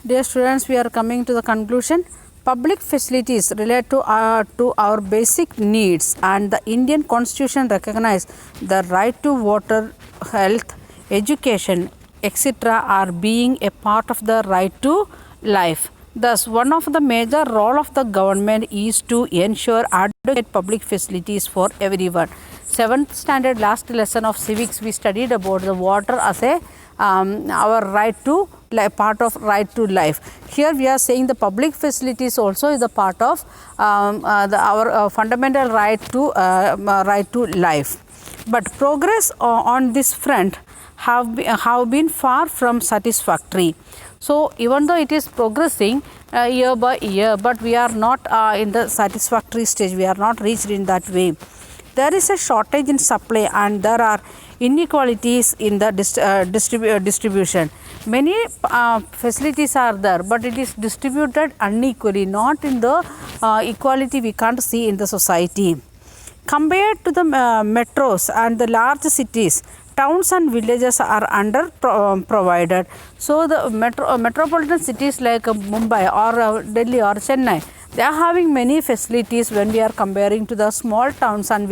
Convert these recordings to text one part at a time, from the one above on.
Dear students, we are coming to the conclusion. Public facilities relate to our basic needs, and the Indian Constitution recognize the right to water, health, education, etc. are being a part of the right to life. Thus, one of the major role of the government is to ensure adequate public facilities for everyone. 7th standard last lesson of civics, we studied about the water as a our right to part of right to life. Here we are saying the public facilities also is a part of our fundamental right to life. But progress on this front have been far from satisfactory. So even though it is progressing year by year, but we are not in the satisfactory stage. We are not reached in that way. There is a shortage in supply, and there are inequalities in the distribution. Many facilities are there, but it is distributed unequally, not in the equality we can't see in the society. Compared to the metros and the large cities, towns and villages are under provided. So the metropolitan cities like Mumbai or Delhi or Chennai, they are having many facilities when we are comparing to the small towns and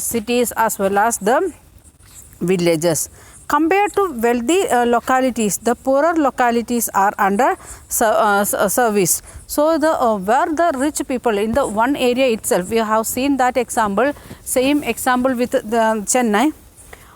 cities as well as the villages. Compared to wealthy localities, the poorer localities are under service. So the where the rich people in the one area itself, we have seen that example, same example with the Chennai.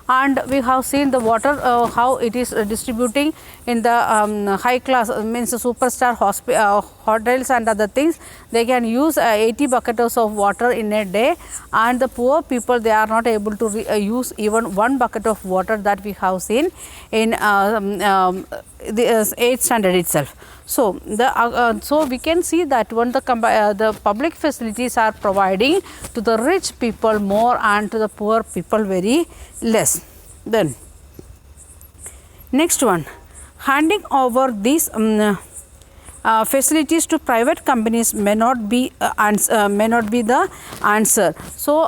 And we have seen the water how it is distributing in the high class, means superstar hotels and other things. They can use 80 buckets of water in a day, and the poor people, they are not able to use even one bucket of water, that we have seen in the 8th standard itself. So so we can see that when the public facilities are providing to the rich people more and to the poor people very less. Then next one, handing over these facilities to private companies may not be the answer. So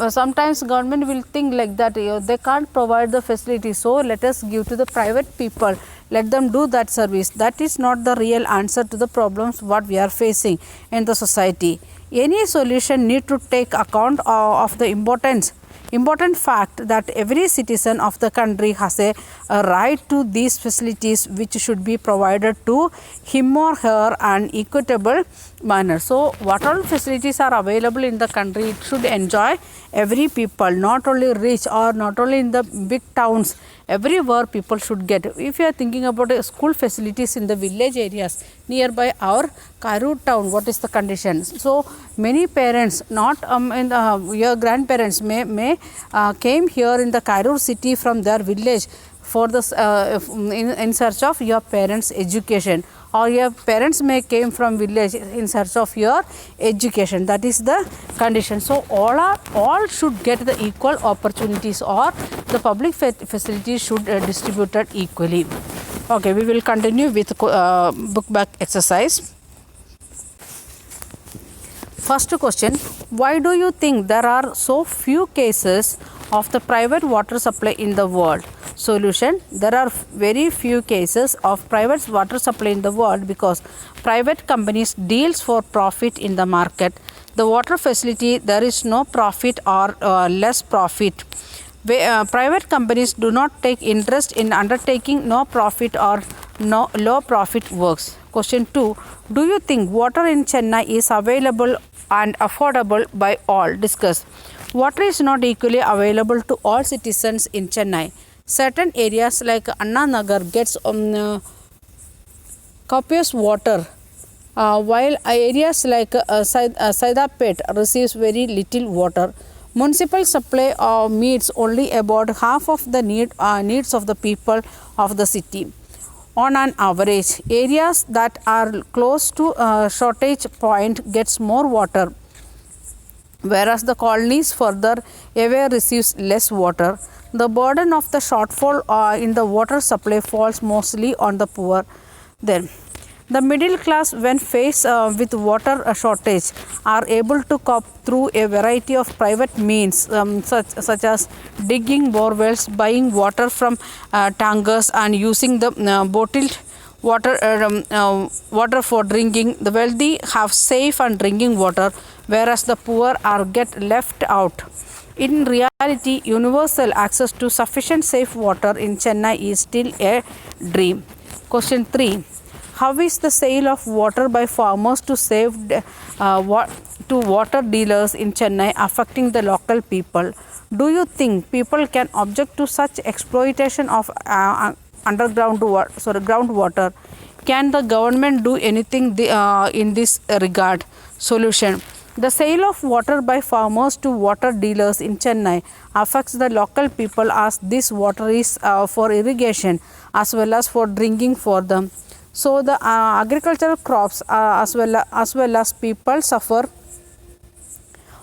sometimes government will think like that, they can't provide the facilities, so let us give to the private people, let them do that service. That is not the real answer to the problems what we are facing in the society. Any solution need to take account of the important fact that every citizen of the country has a right to these facilities, which should be provided to him or her an equitable manner. So what all facilities are available in the country, it should enjoy every people, not only rich or not only in the big towns. Everywhere people should get. If you are thinking about school facilities in the village areas nearby our Karur town, what is the condition? So many parents, not your grandparents may came here in the Karur city from their village for this in search of your parents' education, or your parents may came from village in search of your education. That is the condition. So all should get the equal opportunities, or the public facilities should distributed equally. Okay, we will continue with book back exercise. First question, why do you think there are so few cases of the private water supply in the world? Solution, there are very few cases of private water supply in the world because private companies deals for profit in the market. The water facility, there is no profit or less profit. Private companies do not take interest in undertaking no profit or no low profit works. Question 2, do you think water in Chennai is available and affordable by all? Discuss. Water is not equally available to all citizens in Chennai. Certain areas like Anna Nagar gets copious water, while areas like Saidapet receives very little water. Municipal supply meets only about half of the needs of the people of the city. On an average, areas that are close to shortage point gets more water, whereas the colonies further away receives less water. The burden of the shortfall in the water supply falls mostly on the poor. Then the middle class, when faced with water shortage, are able to cope through a variety of private means such as digging bore wells, buying water from tankers, and using the bottled water for drinking. The wealthy have safe and drinking water, whereas the poor are get left out. In reality, universal access to sufficient safe water in Chennai is still a dream. Question 3. How is the sale of water by farmers to to water dealers in Chennai affecting the local people? Do you think people can object to such exploitation of groundwater? Can the government do anything in this regard? Solution. The sale of water by farmers to water dealers in Chennai affects the local people as this water is for irrigation as well as for drinking for them. So the agricultural crops as well as people suffer.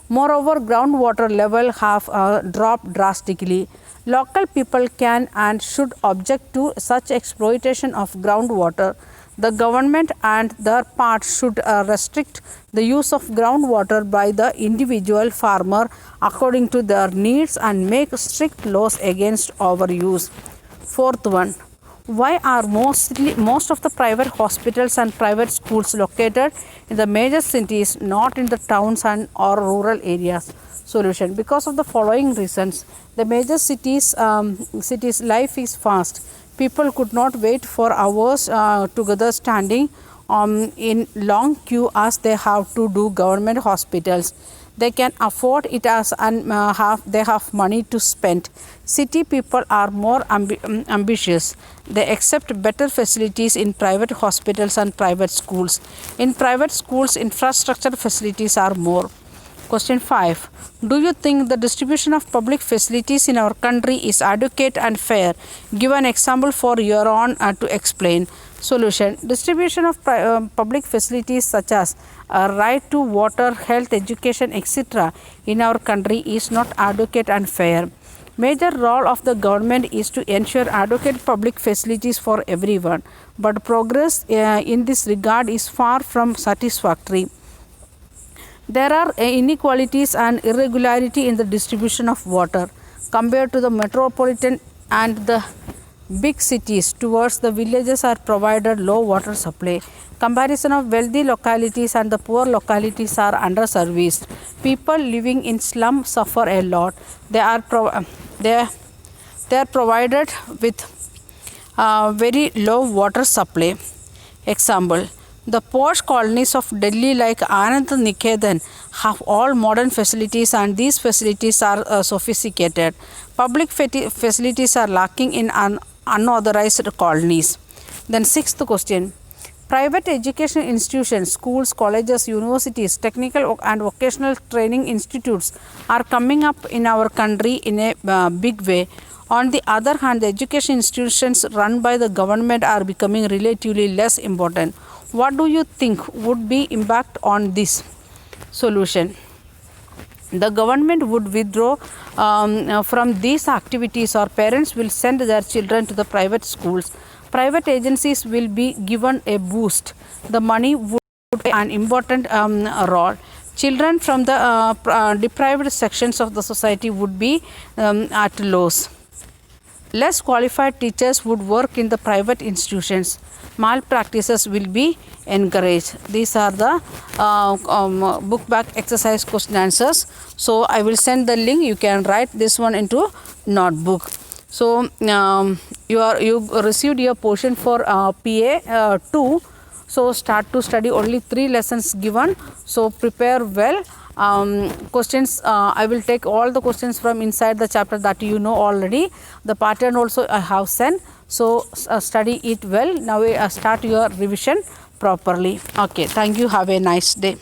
Moreover, groundwater level have dropped drastically. Local people can and should object to such exploitation of groundwater. The government and their part should restrict the use of groundwater by the individual farmer according to their needs and make strict laws against overuse. Fourth one. Why are most of the private hospitals and private schools located in the major cities, not in the towns and or rural areas? Solution. Because of the following reasons. The major cities life is fast. People could not wait for hours together standing in long queue as they have to do government hospitals. They can afford it as and they have money to spend. City people are more ambitious. They accept better facilities in private hospitals and private schools. In private schools, infrastructure facilities are more. Question 5. Do you think the distribution of public facilities in our country is adequate and fair? Give an example for your own to explain. Solution. Distribution of public facilities such as right to water, health, education, etc. in our country is not adequate and fair. Major role of the government is to ensure adequate public facilities for everyone, but progress in this regard is far from satisfactory. There are inequalities and irregularity in the distribution of water compared to the metropolitan and the big cities. Towards the villages are provided low water supply. Comparison of wealthy localities and the poor localities are underserviced. People living in slum suffer a lot. They are provided with very low water supply. Example. The posh colonies of Delhi like Anand Niketan have all modern facilities and these facilities are sophisticated. Public facilities are lacking in unauthorized colonies. Then sixth question. Private education institutions, schools, colleges, universities, technical and vocational training institutes are coming up in our country in a big way. On the other hand, the education institutions run by the government are becoming relatively less important. What do you think would be impact on this? Solution. The government would withdraw from these activities or parents will send their children to the private schools. Private agencies will be given a boost. The money would play an important role. Children from the deprived sections of the society would be at loss. Less qualified teachers would work in the private institutions. Malpractices will be encouraged. These are the book back exercise question answers. So I will send the link. You can write this one into notebook. So you received your portion for PA 2. So start to study only 3 lessons given. So prepare well. Questions I will take all the questions from inside the chapter that you know already. The pattern also I have sent. So study it well. Now start your revision properly. Okay, thank you. Have a nice day.